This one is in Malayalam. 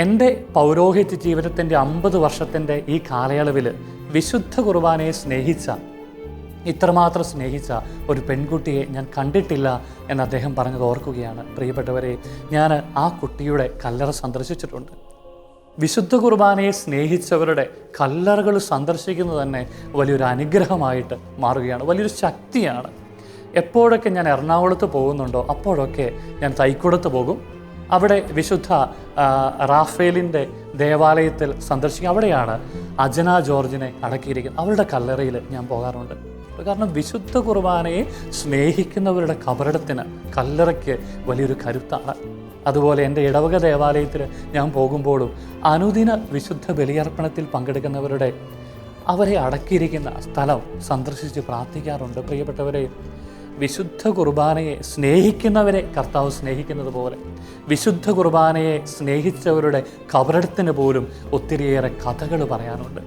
എൻ്റെ പൗരോഹിത്യ ജീവിതത്തിൻ്റെ 50 വർഷത്തിൻ്റെ ഈ കാലയളവിൽ വിശുദ്ധ കുർബാനയെ ഇത്രമാത്രം സ്നേഹിച്ച ഒരു പെൺകുട്ടിയെ ഞാൻ കണ്ടിട്ടില്ല എന്ന് അദ്ദേഹം പറഞ്ഞത് ഓർക്കുകയാണ്. പ്രിയപ്പെട്ടവരെ, ഞാൻ ആ കുട്ടിയുടെ കല്ലറ സന്ദർശിച്ചിട്ടുണ്ട്. വിശുദ്ധ കുർബാനയെ സ്നേഹിച്ചവരുടെ കല്ലറകൾ സന്ദർശിക്കുന്നത് തന്നെ വലിയൊരു അനുഗ്രഹമായിട്ട് മാറുകയാണ്, വലിയൊരു ശക്തിയാണ്. എപ്പോഴൊക്കെ ഞാൻ എറണാകുളത്ത് പോകുന്നുണ്ടോ അപ്പോഴൊക്കെ ഞാൻ തൈക്കുടത്ത് പോകും. അവിടെ വിശുദ്ധ റാഫേലിൻ്റെ ദേവാലയത്തിൽ സന്ദർശിക്കും. അവിടെയാണ് അജന ജോർജിനെ അടക്കിയിരിക്കുന്നത്. അവരുടെ കല്ലറയിൽ ഞാൻ പോകാറുണ്ട്. കാരണം വിശുദ്ധ കുർബാനയെ സ്നേഹിക്കുന്നവരുടെ കബറിടത്തിന്, കല്ലറയ്ക്ക് വലിയൊരു കരുത്താണ്. അതുപോലെ എൻ്റെ ഇടവക ദേവാലയത്തിൽ ഞാൻ പോകുമ്പോഴും അനുദിന വിശുദ്ധ ബലിയർപ്പണത്തിൽ പങ്കെടുക്കുന്നവരുടെ അവരെ അടക്കിയിരിക്കുന്ന സ്ഥലം സന്ദർശിച്ച് പ്രാർത്ഥിക്കാറുണ്ട്. പ്രിയപ്പെട്ടവരെ, വിശുദ്ധ കുർബാനയെ സ്നേഹിക്കുന്നവരെ കർത്താവ് സ്നേഹിക്കുന്നത് പോലെ വിശുദ്ധ കുർബാനയെ സ്നേഹിച്ചവരുടെ കബറിടത്തിന് പോലും ഒത്തിരിയേറെ കഥകൾ പറയാനുണ്ട്.